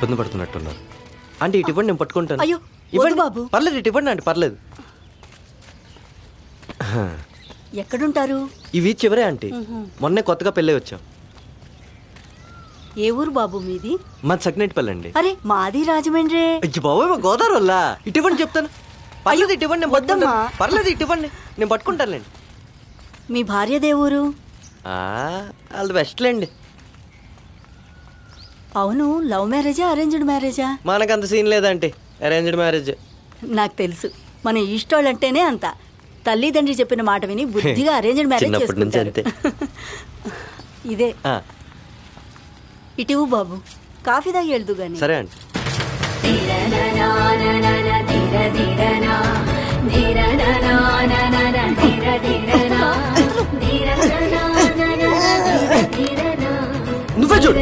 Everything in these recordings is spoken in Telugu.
ఇబ్బంది పడుతున్నట్టున్నారు. అంటే ఇటు ఇవ్వండి, నేను పట్టుకుంటాను. అయ్యో ఇవ్వండి బాబు, పర్లేదు, ఇటు ఇవ్వండి అంటే పర్లేదు. ఎక్కడుంటారు? ఇవి చివరే ఆంటీ. మొన్నే కొత్తగా పెళ్ళి వచ్చాం. ఏ ఊరు బాబు మీది? మాది సగ్నేటిపల్లి అండి. అరే మాది రాజమండ్రి. అయ్యి బాబోయ్, మా గోదావరి వల్ల. ఇటు ఇవ్వండి చెప్తాను. పర్లేదు ఇటు ఇవ్వండి, నేను వద్దమ్మా. పట్టుకుంటాను. పర్లేదు ఇటు ఇవ్వండి, నేను పట్టుకుంటానులేండి. మీ భార్యదే ఊరు? వాళ్ళు వెస్ట్లేండి. అవును, లవ్ మ్యారేజా అరేంజ్డ్ మ్యారేజా? మనకంత సీన్ లేదంటే అరేంజ్డ్ మ్యారేజ్. నాకు తెలుసు, మన ఈస్టోళ్ళంటేనే అంత. తల్లిదండ్రి చెప్పిన మాట విని బుద్ధిగా అరేంజ్డ్ మ్యారేజ్ చిన్నప్పటి నుంచి అంతే. ఇదే. ఇటివు బాబు, కాఫీ తాగి వెళ్దు గాని. సరే అండి. నువ్వే చూడు.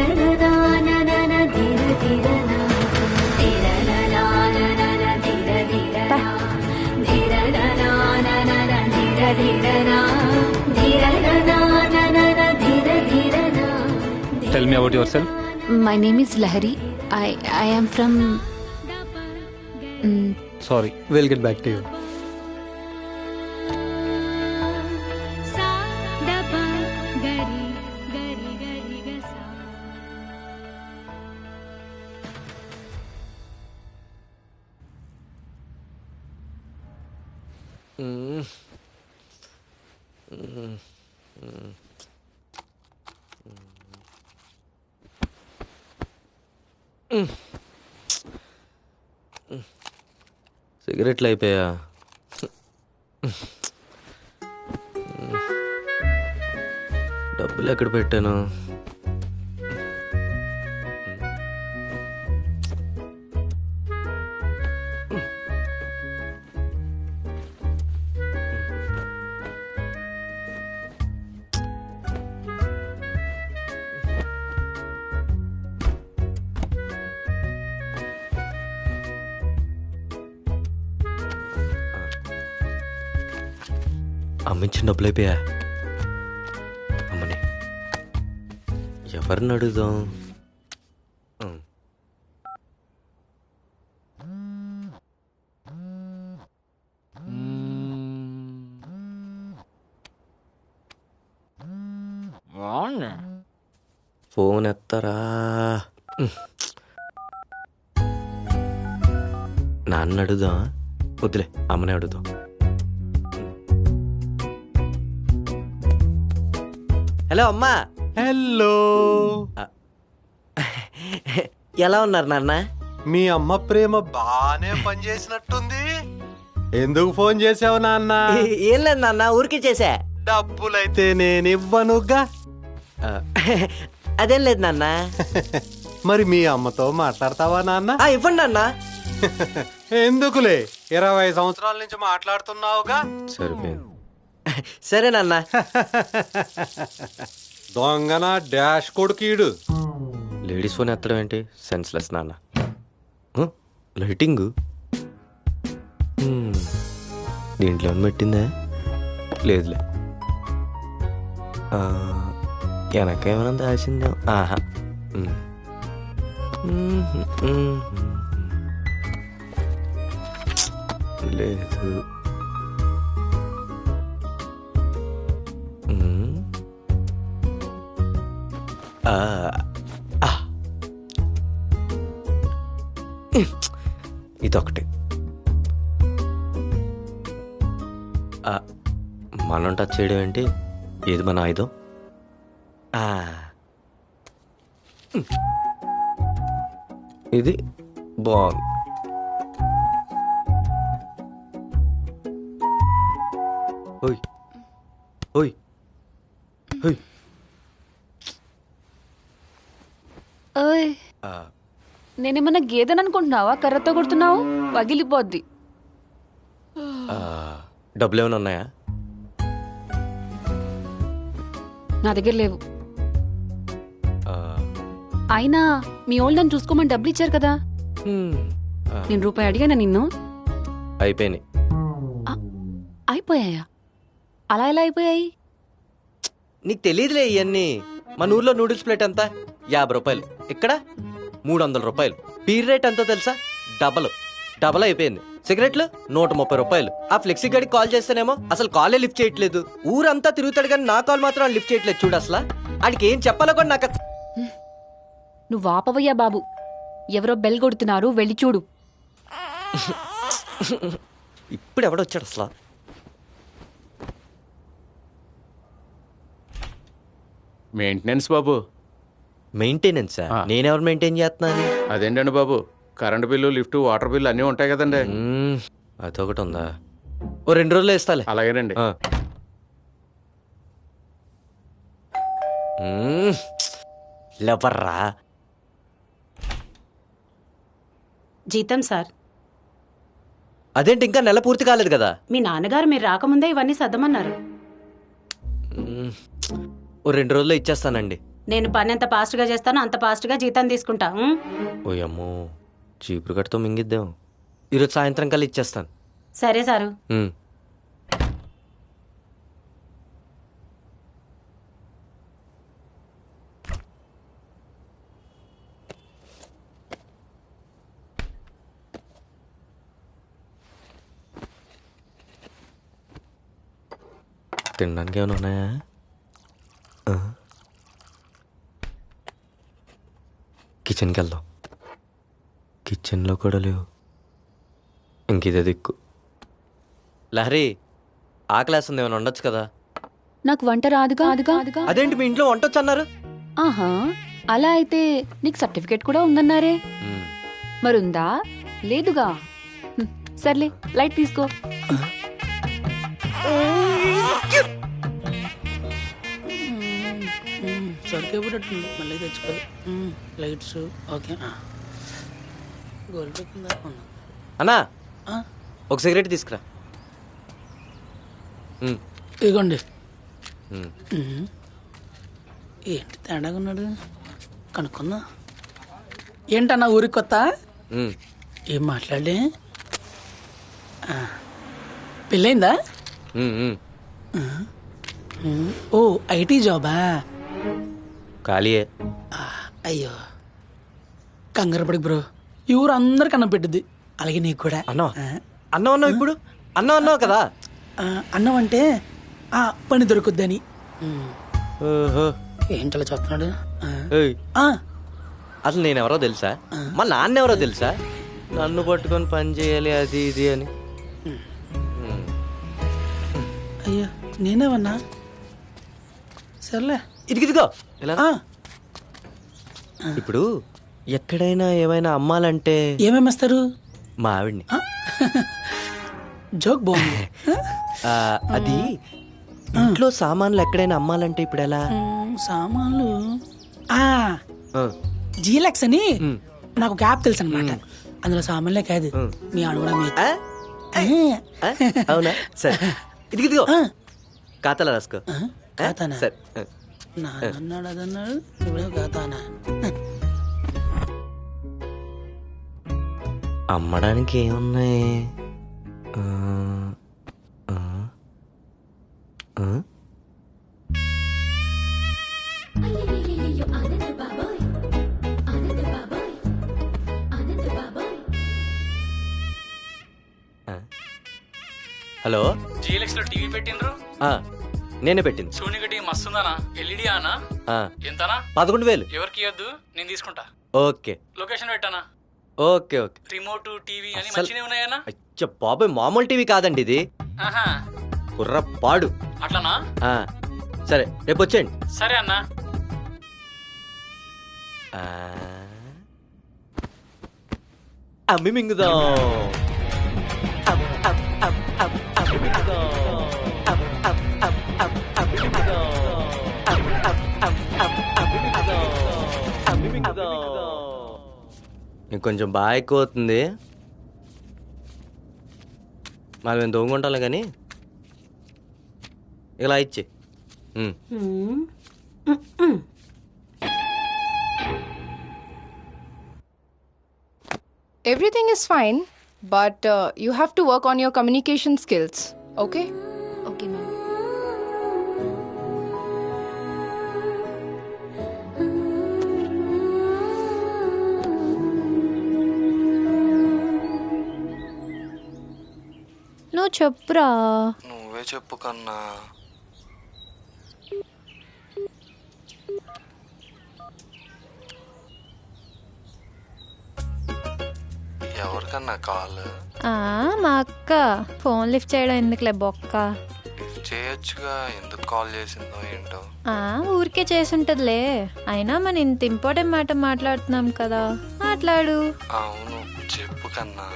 Tell me about yourself. My name is Lahari. I am from. Sorry. We'll get back to you. సిగరెట్లు అయిపోయా. డబ్బులు ఎక్కడ పెట్టాను? అమ్మించిన డబ్బులు అయిపోయా. అమ్మని ఎవరిని అడుగుదాం? ఫోన్ ఎత్తరా? నాన్న అడుగుదాం. వద్దులే, అమ్మనే అడుగుదాం. హలో అమ్మా. హలో. ఎలా ఉన్నారు నాన్న? మీ అమ్మ ప్రేమ బానే పనిచేసినట్టుంది. ఎందుకు ఫోన్ చేసావు నాన్న? ఏం లేదు నాన్న, ఊరికే చేసా. డబ్బులైతే నేను ఇవ్వనుగా. అదేం లేదు నాన్న. మరి మీ అమ్మతో మాట్లాడతావా నాన్న? ఇవ్వండి నాన్న. ఎందుకులే, 20 సంవత్సరాల నుంచి మాట్లాడుతున్నావుగా. సరిపోయింది. సరే నాన్న. దొంగన డాష్ కొడుకీడు. లేడీస్ ఫోన్ ఎత్తడం ఏంటి? సెన్స్లెస్ నాన్న. లైటింగ్ దీంట్లో ఏమైనా పెట్టిందా? లేదులే. వెనకేమైనా దాచిందా? ఆహా, లేదు. ఇదొకటి. మనం టచ్ చేయడం ఏంటి? ఏది మన ఆయుధం? ఇది బాగుంది. ఓయ్ ఓయ్ ఓయ్. ఓయ్, నేనేమన్నా గేదెని అనుకుంటున్నావా? కర్రతో కొడుతున్నావు, పగిలిపోద్ది. డబ్బులు ఏమైనా ఉన్నాయా? నా దగ్గర లేవు. అయినా మీ ఓల్డ్ నన్ను చూసుకోమని డబ్బులు ఇచ్చారు కదా. నేను రూపాయి అడిగానా నిన్ను? అయిపోయినాయి. అయిపోయాయా? అలా ఎలా అయిపోయాయి? నీకు తెలియదులే ఇవన్నీ. మన ఊర్లో నూడిల్స్ ప్లేట్ అంతా 50 రూపాయలు. ఇక్కడ ₹300. పీర్ రేట్ ఎంతో తెలుసా? డబల్ అయిపోయింది. సిగరెట్లు ₹130. ఆ ఫ్లెక్సీ గడికి కాల్ చేస్తేనేమో అసలు కాలే లిఫ్ట్ చేయట్లేదు. ఊరంతా తిరుగుతాడు కానీ నా కాల్ మాత్రం లిఫ్ట్ చేయట్లేదు. చూడు అసలు ఆడికి ఏం చెప్పాలో కూడా నాకు నువ్వు ఆపవయ్యా బాబు. ఎవరో బెల్ కొడుతున్నారు, వెళ్ళి చూడు. ఇప్పుడు ఎవడొచ్చాడు అసలు? మెయింటెనెన్స్ బాబు. మెయింటెనెన్స్ నేనెవరు మెయింటైన్ చేస్తున్నాను? అదేంటండి బాబు, current bill, lift, water bill అన్నీ ఉంటాయి కదండి. అదొకటి ఉందా? ఓ 2 రోజుల్లో ఇస్తాలే. అలాగేనండి. లవర్రా. జీతం సార్. అదేంటి ఇంకా నెల పూర్తి కాలేదు కదా? మీ నాన్నగారు మీరు రాకముందే ఇవన్నీ సర్దమన్నారు. ఓ 2 రోజుల్లో ఇచ్చేస్తానండి. నేను పని ఎంత ఫాస్ట్గా చేస్తానో అంత ఫాస్ట్గా జీతం తీసుకుంటా. ఓయమ్మో, చీపురు కట్టతో మింగిద్దాం. ఈరోజు సాయంత్రం కల్లా ఇచ్చేస్తాను. సరే సారు. తినడానికి ఏమైనా ఉన్నాయా? కిచెన్కి వెళ్దాం. కిచెన్లో కూడా లేవు. ఇంకిదే దిక్కు. లహరి, ఆకలేస్తుంది, ఏమైనా ఉండొచ్చు కదా? నాకు వంట రాదుగా. అదేంటి మీ ఇంట్లో వంటొచ్చు అన్నారు? ఆహా, అలా అయితే నీకు సర్టిఫికేట్ కూడా ఉందన్నారే. మరుందా? లేదుగా. సర్లే, లైట్ తీసుకో. సరికేపట్టుంది, మళ్ళీ తెచ్చుకోవాలి. Lights okay. గోల్డ్ అన్నా, ఒక సిగరెట్ తీసుకురా. ఇదిగోండి. ఏంటి తేడాగా ఉన్నాడు, కనుక్కుందా. ఏంటన్నా ఊరికి కొత్త? ఏం మాట్లాడలే. పెళ్ళైందా? ఓ ఐటీ జాబా? ఖాళీయే. అయ్యో కంగారు పడి బ్రో, ఈ ఊరు అందరికి అన్నం పెట్టింది, అలాగే నీకు కూడా. అన్నావు ఇప్పుడు అన్నావు కదా. అన్నం అంటే పని దొరుకుద్దని. ఏంటలా చూస్తున్నాడు? అసలు నేనెవరో తెలుసా? మా నాన్న ఎవరో తెలుసా? నన్ను పట్టుకొని పని చేయాలి అది ఇది అని. అయ్యో నేనేమన్నా? సర్లే, ఇదిగో ఇలా. ఇప్పుడు ఎక్కడైనా ఏమైనా అమ్మాలంటే ఏమేమిస్తారు? మా ఆవిడ్ని. జోక్ బాగుంది. అది ఇంట్లో సామాన్లు ఎక్కడైనా అమ్మాలంటే ఇప్పుడు ఎలా? సామాన్లు జీలెక్స్ అని నాకు ఒక యాప్ తెలుసు అనమాట. అందులో సామాన్లే కాదు, మీ ఆడ కూడా మీ. అవునా? సరే, ఇదిగో ఖాతాలో రాసుకో. ఖాతానా? సరే, నాన్నన్నాడు అదన్నాడు, ఇప్పుడే ఖాతానా? అమ్మడానికి ఏమున్నాయి? హలో, జిఎల్ఎక్స్ లో టీవీ పెట్టిండ్రు? నేనే పెట్టింది. సోనీ టీవీ మస్తుందనా? ఎల్ఈడి ఆనా? ఎంతనా? 11,000. ఎవరికి ఇవ్వద్దు, నేను తీసుకుంటా. ఓకే. లొకేషన్ పెట్టానా? Okay okay. రిమోట్ టీవీ అని మంచిగా ఉన్నాయనా? అచ్చా బాబాయ్, మామూలు టీవీ కాదండి ఇది, కుర్రపాడు. అట్లనా? సరే, రేపు వచ్చేయండి. సరే అన్నా. అమ్మి మింగుదాం. నీకు కొంచెం బాగా ఎక్కువ అవుతుంది. మరి మేము దొంగొంటాలి కానీ ఇలా ఇచ్చి. Everything is fine, but you have to work on your communication skills, okay? Okay ma'am. చెప్పురా. నువ్వే చెప్పు కన్నా. ఎవరికన్నా కాల్? మా అక్క ఫోన్ లిఫ్ట్ చేయడం ఎందుకులే బొక్క. లిఫ్ట్ చేయొచ్చుగా, ఎందుకు కాల్ చేసిందో ఏంటో. ఊరికే చేసుంటదిలే. అయినా మన ఇంత ఇంపార్టెంట్ మాట మాట్లాడుతున్నాం కదా, మాట్లాడు. అవును చెప్పు కన్నా.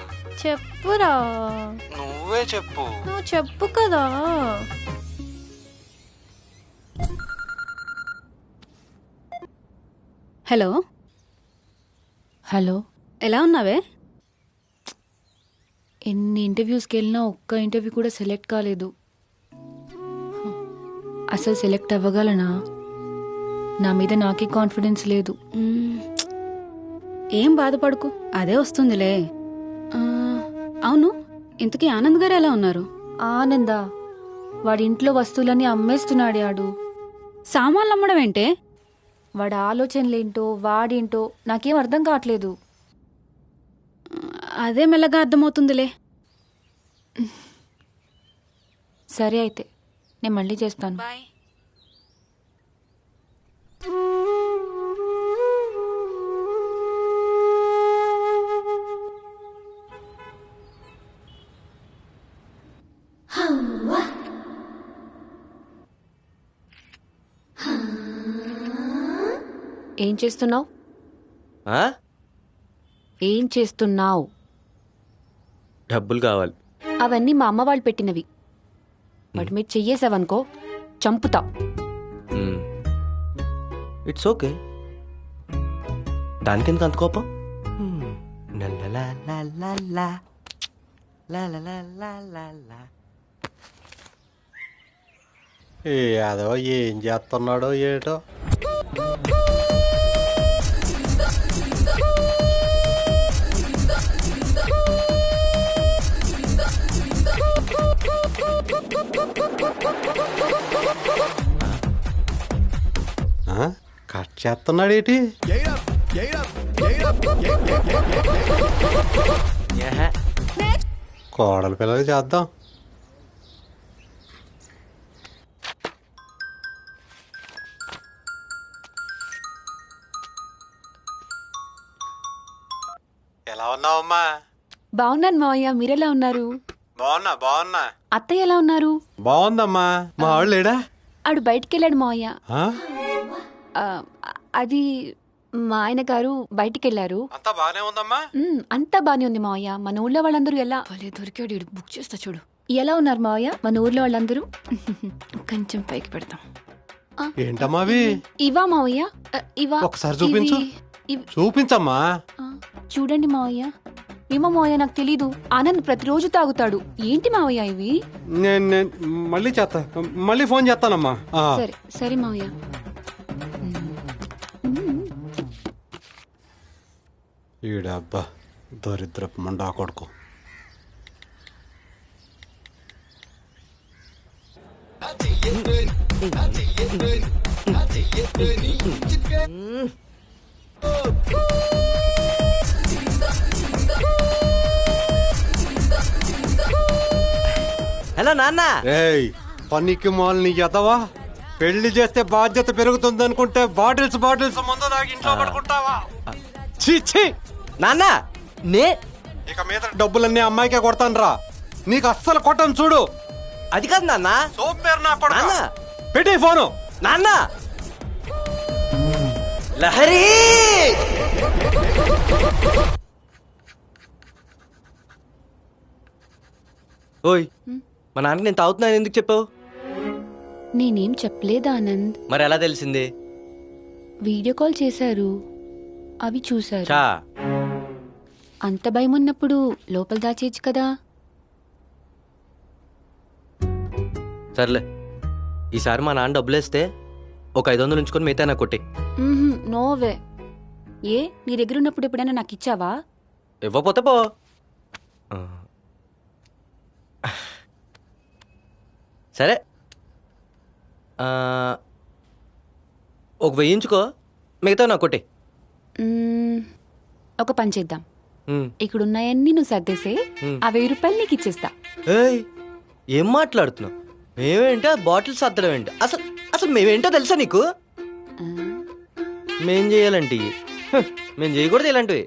చెప్పురా. నువ్వే చెప్పు. నువ్వు చెప్పు కదా. హలో హలో, ఎలా ఉన్నావే? ఎన్ని ఇంటర్వ్యూస్కి వెళ్ళినా ఒక్క ఇంటర్వ్యూ కూడా సెలెక్ట్ కాలేదు. అసలు సెలెక్ట్ అవ్వగలనా? నా మీద నాకే కాన్ఫిడెన్స్ లేదు. ఏం బాధపడుకు, అదే వస్తుందిలే. అవును, ఇంతకీ ఆనంద్ గారు ఎలా ఉన్నారు? ఆనందా? వాడి ఇంట్లో వస్తువులన్నీ అమ్మేస్తున్నాడు. ఆడు సామాన్లు అమ్మడం ఏంటే? వాడి ఆలోచనలేంటో వాడేంటో నాకేం అర్థం కావట్లేదు. అదే మెల్లగా అర్థమవుతుందిలే. సరే అయితే నేను మళ్ళీ చేస్తాను. బాయ్. ఏం చేస్తున్నావు? ఏం చేస్తున్నావు? డబ్బులు కావాలి. అవన్నీ మా అమ్మ వాళ్ళు పెట్టినవి. వాటి మీద చెయ్యేసావనుకో చంపుతా. It's okay. దానికి ఎందుకు అంత కోపం? ఏదో ఏం చేస్తున్నాడో ఏటో. కట్ చేస్తున్నాడు ఏంటి? కోడల పిల్లలు చేద్దాం. ఎలా ఉన్నావమ్మా? బాగున్నాను మావయ్య, మీరెలా ఉన్నారు? బాగున్నా. అత్తయ్య ఎలా ఉన్నారు? బాగుందమ్మా. మా వాళ్ళు లేడా? ఆడు బయటికి వెళ్ళాడు మావయ్య. అది మా ఆయన గారు బయటికి వెళ్ళారు. అంతా బానే ఉందమ్మా. అంతా బానే ఉంది మావయ్య. మన ఊళ్ళో వాళ్ళందరూ ఎలా దొరికాడు. బుక్ చేస్తా చూడు. ఎలా ఉన్నారు మావయ్య మన ఊర్లో వాళ్ళందరూ? కొంచెం పైకి పెడతాం. ఏంటమ్మా అవి? ఇవా మావయ్య? ఇవా? ఒకసారి చూపించు. చూపించమ్మా. చూడండి మావయ్య. ఏమో మావయ్య నాకు తెలీదు. ఆనంద్ ప్రతిరోజు తాగుతాడు. ఏంటి మావయ్య ఇవి? నేను మళ్ళీ ఫోన్ చేస్తానమ్మా. సరే సరే మావయ్య. ఈడబ్బా దరిద్రపు మండా కొడుకు. హలో నాన్న. ఏయ్ పనికి మాల్ నీ ఎదవా. పెళ్లి చేస్తే బాధ్యత పెరుగుతుంది అనుకుంటే బాటిల్స్ ముందు నాకు ఇంట్లో పడుకుంటావా? చీ నాన్న, ఇక మీద డబ్బులన్నీ అమ్మాయికే కొడతాను రా. నీకు అస్సలు కొట్టను చూడు. అది కాదు నాన్న. సోంబేరు నా కొడుకు. నాన్న పెట్టి ఫోను. నాన్న. లహరి. ఓయ్, మా నాన్నకి నేను తాగుతున్నాను ఎందుకు చెప్పావు? నేనేం చెప్పలేదు ఆనంద్. మరి ఎలా తెలిసింది? వీడియో కాల్ చేశారు, అవి చూశారు. చా, అంత భయం ఉన్నప్పుడు లోపల దాచేయచ్చు కదా. సర్లే, ఈసారి మా నాన్న డబ్బులేస్తే ఒక 500 ఉంచుకొని మిగతా నాకు కొట్టి. నోవే. ఏ నీ దగ్గర ఉన్నప్పుడు ఎప్పుడైనా నాకు ఇచ్చావా? ఇవ్వపోతే పో. సరే, ఒక 1000 ఉంచుకో, మిగతా నాకు కొట్టి. ఒక పని చేద్దాం. ఇక్కడున్నాయన్నీ నువ్వు సర్దేసే, ఆ 1000 రూపాయలు నీకు ఇచ్చేస్తా. ఏయ్, ఏం మాట్లాడుతున్నావు? మేమేంటి ఆ బాటిల్స్ సర్దడం ఏంటి? అసలు అసలు మేమేంటో తెలుసా నీకు? మేం చేయాలంటే మేము చేయకూడదు ఇలాంటివి.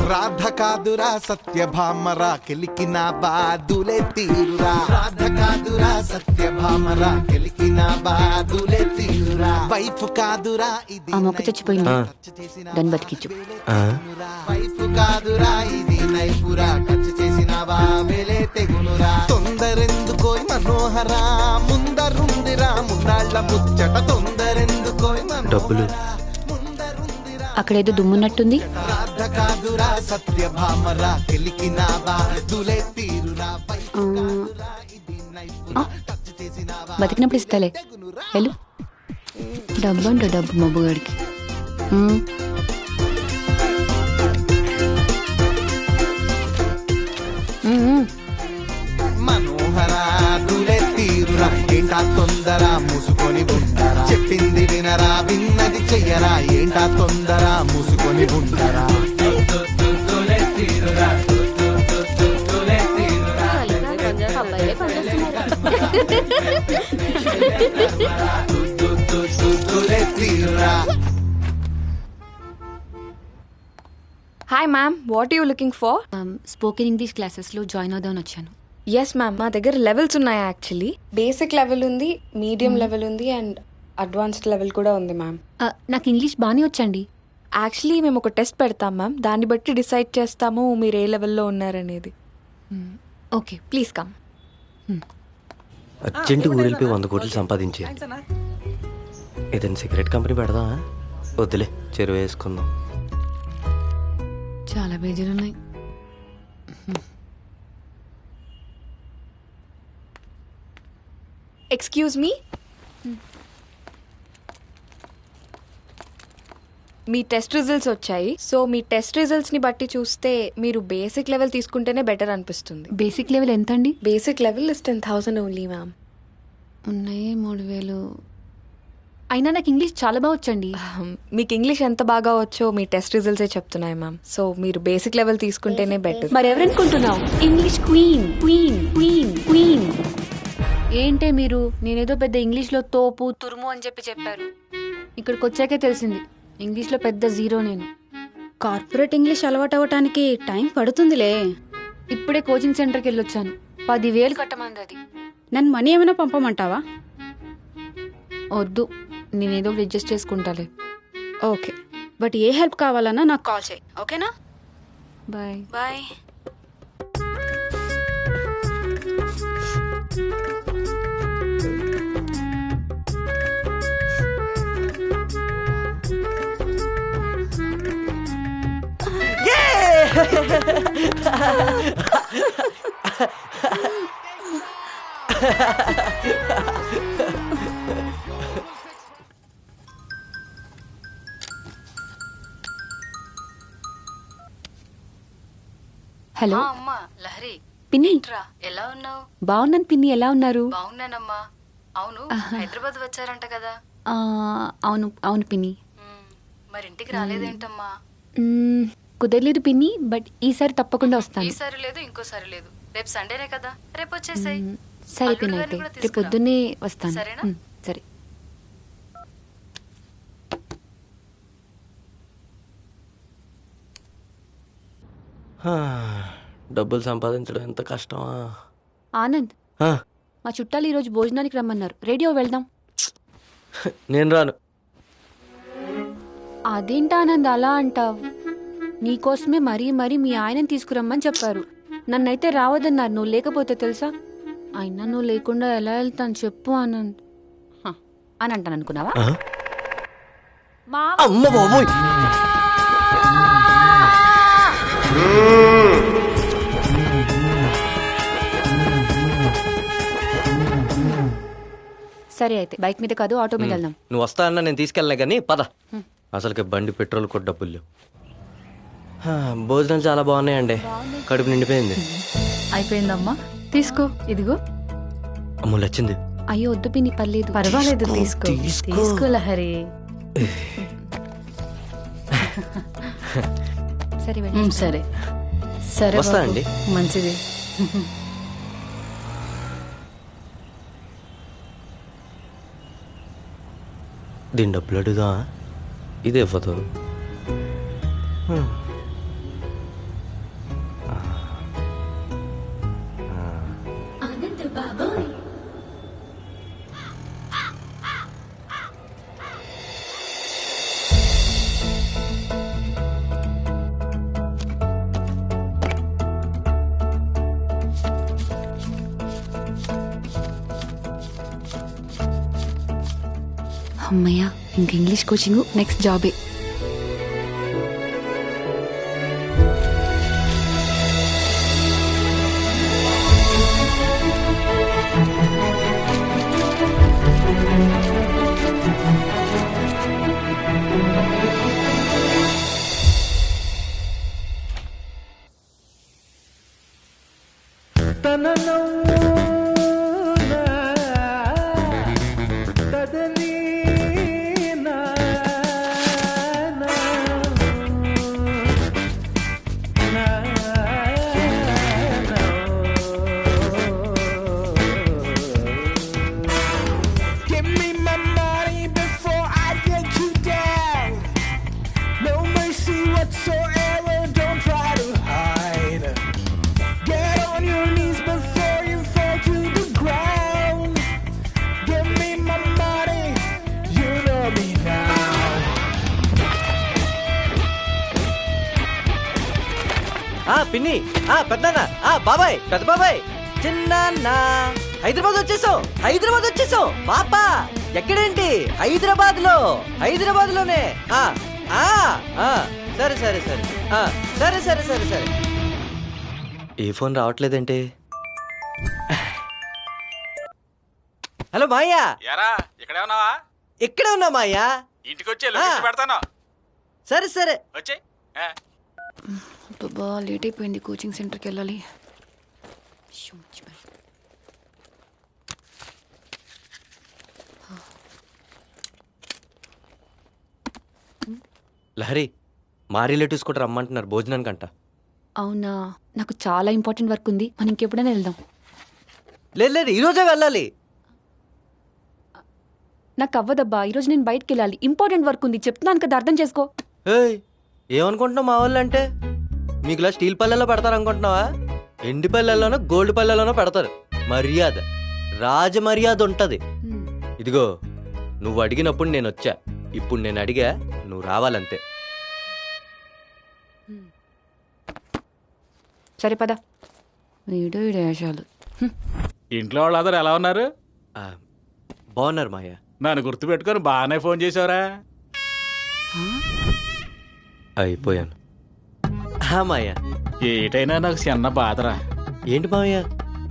రాధ కాదురా సత్యభామరా కెలికిన బాదులే తీరురా. రాధ కాదురా సత్యభామరా కెలికిన బాదులే తీరురా. వైఫ్ కాదురా ఇది ఆ మొక్క చచ్చిపోయింది దాన్ని బతికిచ్చు. వైఫ్ కాదురా ఇది నైపురా టచ్ చేసిన బాబేలే తెగునురా. తొందరెందుకోయ్ మనోహరా ముందరుందిరా మున్నాళ్ళ ముచ్చట. తొందరెందుకోయ్ డబ్బులు అక్కడేదో దుమ్మున్నట్టుంది. రాధ కాదురా సత్యభామరా కెలికిన బాదులే తీరురా. బతికినప్పుడు ఇస్తాలే వెళ్ళు. డబ్బు అంట డబ్బు మబ్బుగాడికి. మనోహరా దులే తీరురా. ఏంటా తొందర మూసుకొని ఉండరా. చెప్పింది వినరా విన్నది చెయ్యరా. ఏంటా తొందర మూసుకొని ఉండరా. Hi ma'am, what you looking for? Spoken English క్లాసెస్లో జాయిన్ అవుదామని వచ్చాను. ఎస్ మ్యామ్, మా దగ్గర లెవెల్స్ ఉన్నాయి యాక్చువల్లీ. బేసిక్ లెవెల్ ఉంది, మీడియం లెవెల్ ఉంది అండ్ అడ్వాన్స్డ్ లెవెల్ కూడా ఉంది మ్యామ్. నాకు ఇంగ్లీష్ బాగానే వచ్చండి. యాక్చువల్లీ మేము ఒక టెస్ట్ పెడతాం మ్యామ్, దాన్ని బట్టి డిసైడ్ చేస్తాము మీరు ఏ లెవెల్లో ఉన్నారనేది. Okay please come. అర్జెంట్ ఊరెళ్ళిపోయి 100 కోట్లు సంపాదించే ఏదైనా సిగరెట్ కంపెనీ పెడదా? వద్దులే, చెరువు వేసుకుందాం. చాలా బేజారున్నాయి. ఎక్స్క్యూజ్ మీ, మీ టెస్ట్ రిజల్ట్స్ వచ్చాయి. సో మీ టెస్ట్ రిజల్ట్స్ ని బట్టి చూస్తే మీరు బేసిక్ లెవెల్ తీసుకుంటేనే బెటర్ అనిపిస్తుంది. బేసిక్ లెవెల్ ఎంత అండి? Basic level is 10,000 only ma'am. ఉన్నాయి 3,000. అయినా నాకు ఇంగ్లీష్ చాలా బాగా వచ్చండి. మీకు ఇంగ్లీష్ ఎంత బాగా వచ్చో మీ టెస్ట్ రిజల్ట్సే చెప్తున్నాయి మ్యామ్. సో మీరు బేసిక్ లెవెల్ తీసుకుంటేనే బెటర్. మరి ఎవరనుకుంటున్నావు? English queen queen queen queen. ఏంటే మీరు నేనేదో పెద్ద ఇంగ్లీష్లో తోపు తురుము అని చెప్పారు. ఇక్కడికి వచ్చాకే తెలిసింది ఇంగ్లీష్లో పెద్ద జీరో నేను. కార్పొరేట్ ఇంగ్లీష్ అలవాటు అవ్వటానికి టైం పడుతుందిలే. ఇప్పుడే కోచింగ్ సెంటర్కి వెళ్ళొచ్చాను. 10,000 కట్టమంది. అది నన్ను మనీ ఏమైనా పంపమంటావా? వద్దు, నేనేదో అడ్జస్ట్ చేసుకుంటాలే. ఓకే, బట్ ఏ హెల్ప్ కావాలన్నా నాకు కాల్ చేయి, ఓకేనా? Bye bye. హలో అమ్మా లహరి, పిన్ని. ఎలా ఉన్నావు? బాగున్నాను పిన్ని, ఎలా ఉన్నారు? బాగున్నానమ్మా. అవును, హైదరాబాద్ వచ్చారంట కదా? అవును అవును పిన్ని. మరి ఇంటికి రాలేదేంటమ్మా? కుదరలేదు పిన్ని, బట్ ఈసారి తప్పకుండా వస్తాను. ఈసారి లేదు, ఇంకోసారి లేదు. రేపు సండేనే కదా, రేపు వచ్చేసాయి. సరే పిన్ని, అయితే రేపు పొద్దున్నే వస్తాను. సరేనా? సరే. డబ్బులు సంపాదించడం ఎంత కష్టమా? ఆనంద్, మా చుట్టాలు ఈరోజు భోజనానికి రమ్మన్నారు. రేడియో వెళ్దాం. నేను రాను. అదేంటి ఆనంద్ అలా అంటావు? నీకోసమే మరీ మరీ మీ ఆయనని తీసుకురమ్మని చెప్పారు. నన్నైతే రావద్దన్నారు. నువ్వు లేకపోతే తెలుసా? అయినా నువ్వు లేకుండా ఎలా వెళ్తాను చెప్పు ఆనంద్ అని అంటాను అనుకున్నావా? అమ్మ బాబోయ్, సరే సరే అయితే బైక్ మీద కాదు ఆటో మీద వెళ్దాం. నువ్వు వస్తా అన్నా నేను తీసుకెళ్ళలే కానీ పద. అసలుకి బండి పెట్రోల్ కూడా డబ్బులు లేవు. భోజనం చాలా బాగున్నాయండి, కడుపు నిండిపోయింది. అయిపోయిందమ్మా, తీసుకో. ఇదిగో. అమ్మ వచ్చింది. అయ్యో వద్దు పిన్ని, పర్లేదు. పర్వాలేదు, తీసుకో. తీసుకో లహరి. సరే వెళ్ళు. సరే సరే వస్తా బాబు. అండి. మంచిది. దీని డబ్బులు అడుగుదా, ఇదే ఇవ్వదు. అమ్మయ్యా, ఇంక ఇంగ్లీష్ కోచింగ్, నెక్స్ట్ జాబే. పిన్ని, పెద్దనా, బాబాయ్, పెద్ద బాబాయ్, చిన్న హైదరాబాద్ వచ్చేసావు. హైదరాబాద్ వచ్చేసావు పాపా. ఎక్కడేంటి? హైదరాబాద్ లోనే. సరే సరే సరే సరే సరే సరే సరే. ఏ ఫోన్ రావట్లేదేంటి? హలో మాయా. ఇక్కడే ఉన్నావా? ఇక్కడే ఉన్నా మాయా. ఇంటికి వచ్చే పెడతాను. సరే సరే వచ్చే. బాబా లేట్ అయిపోయింది, కోచింగ్ సెంటర్కి వెళ్ళాలి. లహరి, మా రిలేటివ్స్ కూడా రమ్మంటున్నారు భోజనానికంట. అవునా, నాకు చాలా ఇంపార్టెంట్ వర్క్ ఉంది, మనం ఇంకెప్పుడైనా వెళ్దాం. లేదు ఈరోజే వెళ్ళాలి. నాకు అవ్వదబ్బా, ఈరోజు నేను బయటకు వెళ్ళాలి, ఇంపార్టెంట్ వర్క్ ఉంది, చెప్తున్నాను కదా, అర్థం చేసుకో. ఏమనుకుంటున్నావు మా వాళ్ళు అంటే? మీకులా స్టీల్ పల్లెల్లో పెడతారు అనుకుంటున్నావా? ఎండి పల్లెల్లోనో గోల్డ్ పల్లెల్లోనో పెడతారు. మర్యాద, రాజమర్యాద ఉంటది. ఇదిగో, నువ్వు అడిగినప్పుడు నేను వచ్చా, ఇప్పుడు నేను అడిగా, నువ్వు రావాలంతే. సరే పద. వీడు వేషాలు. ఇంట్లో వాళ్ళందరూ ఎలా ఉన్నారు? బాగున్నారు మాయా. నన్ను గుర్తు పెట్టుకొని బాగానే ఫోన్ చేసావురా. అయిపోయాను. మాయా, ఏటైనా నాకు చిన్న బాధరా. ఏంటి మాయా?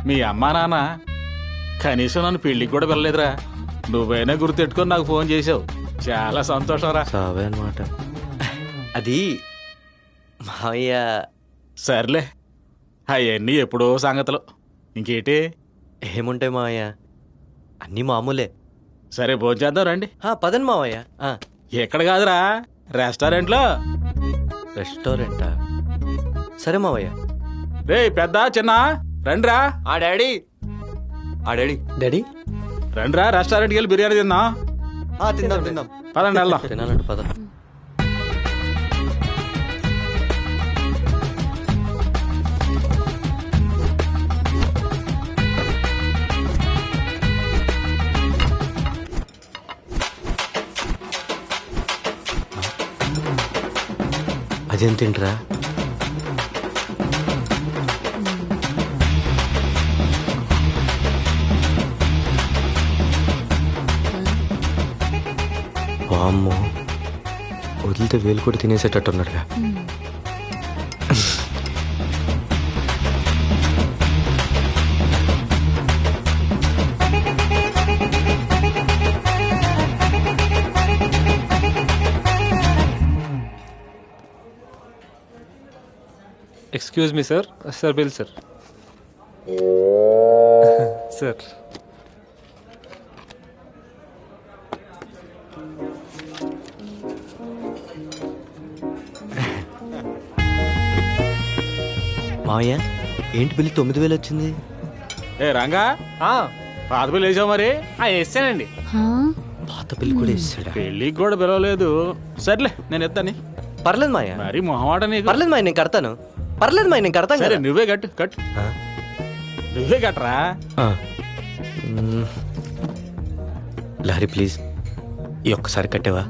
మీ అమ్మా నాన్న కనీసం నన్ను పెళ్లికి కూడా వెళ్ళలేదురా. నువ్వైనా గుర్తెట్టుకొని నాకు ఫోన్ చేసావు, చాలా సంతోషం రా. సావే అనమాట అది మావయ్య. సర్లే, అవన్నీ ఎప్పుడో సంగతులు. ఇంకేటి? ఏముంటాయి మావయ్య, అన్నీ మామూలే. సరే భోజనం చేద్దాం రండి. పదండి మావయ్య. ఎక్కడ కాదురా, రెస్టారెంట్లో. రెస్టారెంటా? సరే మావయ్య. రే పెద్ద చిన్న రండిరా. డాడీ డాడీ రండిరా, రెస్టారెంట్కి వెళ్ళి బిర్యానీ తిందాం. తిందాం. పదండి వెళ్దాం. తినాలంటే పద. అదేం తింటరా? వామ్మో, వదిలితే వేలు కూడా తినేసేటట్టున్నాడుగా. Excuse me sir. Sir bill sir. Sir మావయ్య ఏంటి బిల్లు 9,000 వచ్చింది? ఏ రంగా పాత బిల్లు వేసావు మరి? వేసానండి. పాత బిల్లు కూడా ఇస్తాడా? పెళ్ళికి కూడా పిలవలేదు. సర్లే నేను ఎత్తాని. పర్లేదు మాయ, మరి మొహమాట నీకు. పర్లేదు మాయ, నేను కడతాను. పర్లేదు మాయ, నేను కడతాను సరే కదా. నువ్వే కట్టు నువ్వే కట్టరా. లహరి ప్లీజ్ ఈ ఒక్కసారి కట్టేవా?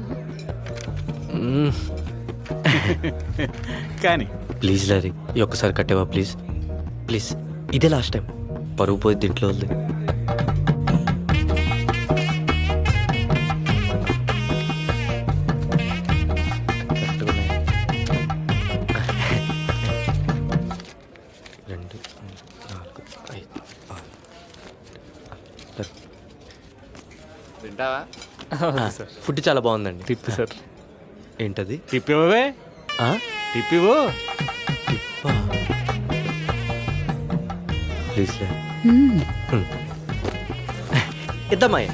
కానీ ప్లీజ్ లహరి ఈ ఒక్కసారి కట్టేవా ప్లీజ్ ప్లీజ్. ఇదే లాస్ట్ టైం. పరుగు పోయి దీంట్లో వదిలే. ఫుడ్ చాలా బాగుందండి. Tip sir. ఏంటది? టిప్ ఇవ్వవే. టిప్ ఇవ్వు. ప్లీజ్ ఇద్దామాయ.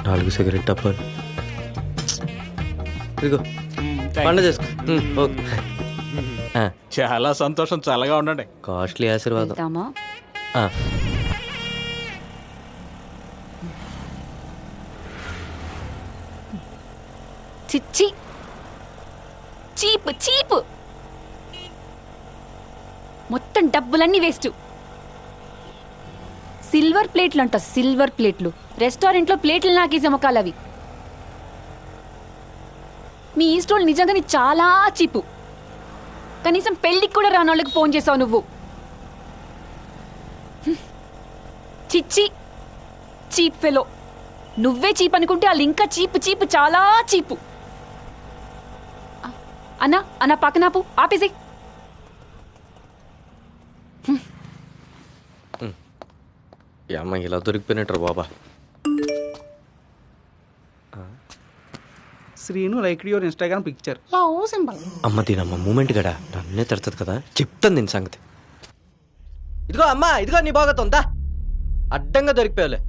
4 సిగరెట్ డబ్బాలు ఇదిగో పండ చేసుకో. చాలా సంతోషం. చల్లగా ఉండండి. కాస్ట్లీ ఆశీర్వాదం. చిచ్చి చీప్ చీప్. మొత్తం డబ్బులన్నీ వేస్ట్. సిల్వర్ ప్లేట్లు అంట, సిల్వర్ ప్లేట్లు. రెస్టారెంట్లో ప్లేట్లు నాకేసే మొక్కలు అవి. మీ ఈ స్టోల్ నిజంగానే చాలా చీపు. కనీసం పెళ్ళికి కూడా రానోళ్ళకి ఫోన్ చేసావు నువ్వు. చిచ్చి చీప్ ఫెలో. నువ్వే చీప్ అనుకుంటే వాళ్ళు ఇంకా చీప్ చీప్, చాలా చీపు. అన్నా అన్నా పక్కనాపు ఆపేసి. అమ్మ ఇలా దొరికిపోయినట్టు బాబా. Srinu like your Instagram picture. అమ్మ దీనమ్మ మూమెంట్ గడా నన్నే తడుతుంది కదా. చెప్తాను దీని సంగతి. ఇదిగో అమ్మా, ఇదిగో నీ బాగోతుందా? అడ్డంగా దొరికిపోయాలే.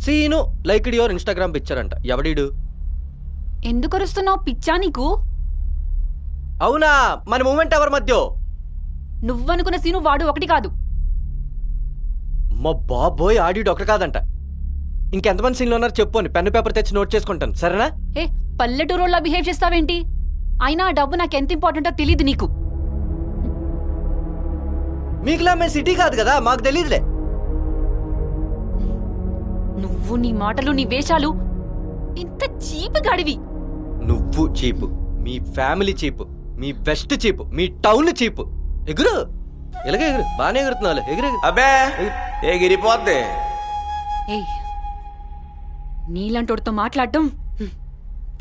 Seenu like your Instagram picture అంట. ఎవడీడు? ఎందుకు అరుస్తున్నావు పిచ్చా నీకు? అవునా, మన మూమెంట్ ఎవరి మధ్య? నువ్వనుకున్న సీను వాడు ఒకటి కాదు. మా బాబోయ్ ఆడిడు ఒకటి కాదంట. ఇంకెంతమంది సీన్లు ఉన్నారు చెప్పు అని పెన్ను పేపర్ తెచ్చి నోట్ చేసుకుంటాను, సరేనా? ఏ పల్లెటూరులో బిహేవ్ చేస్తావేంటి? అయినా ఆ డబ్బు నాకు ఎంత ఇంపార్టెంటో తెలియదు నీకు. మీకులా మేము సిటీ కాదు కదా, మాకు తెలియదులే. నువ్వు నీ మాటలు నీ వేషాలు ఇంత చీప్ గాడివి. నువ్వు చీపు, మీ ఫ్యామిలీ చీపు, మీ వెస్ట్ చీపు, మీ టౌన్ చీపు. ఎగురు ఎలాగ ఎగురు, బానే ఎగురుతున్నావు. ఎగురు. అబ్బే ఎగిరిపోద్ది. ఏయ్ నీలాంటోడితో మాట్లాడటం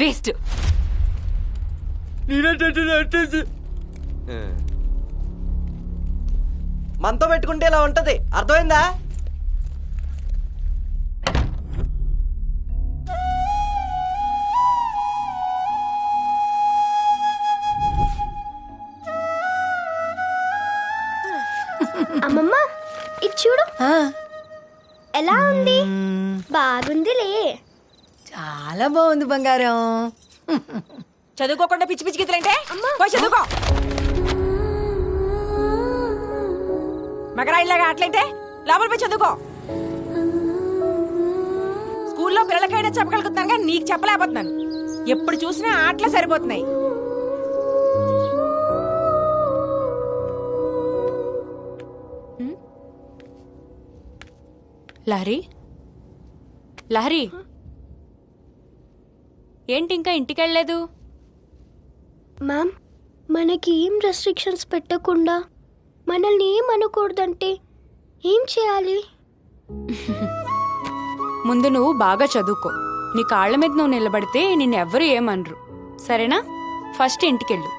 వేస్ట్. మనతో పెట్టుకుంటే ఇలా ఉంటది, అర్థమైందా? అమ్మమ్మ ఇది చూడు, ఎలా ఉంది? బాగుందిలే. చాలా బాగుంది బంగారం. చదువుకోకుండా పిచ్చి పిచ్చి గీతలంటే పోయి చదువుకో. మగరాయిలాగా అట్లయితే లోపల పోయి చదువుకో. స్కూల్లో పిల్లలకైనా చెప్పగలుగుతున్నాను కానీ నీకు చెప్పలేకపోతున్నాను. ఎప్పుడు చూసినా ఆటలే సరిపోతున్నాయి. లహరి లహరి ఏంటి ఇంకా ఇంటికి వెళ్ళలేదు? మ్యామ్, మనకి ఏం రెస్ట్రిక్షన్స్ పెట్టకుండా మనల్ని ఏం అనకూడదంటే ఏం చేయాలి? ముందు నువ్వు బాగా చదువుకో. నీ కాళ్ళ మీద నువ్వు నిలబడితే నిన్నెవ్వరూ ఏమనరు, సరేనా? ఫస్ట్ ఇంటికెళ్ళు.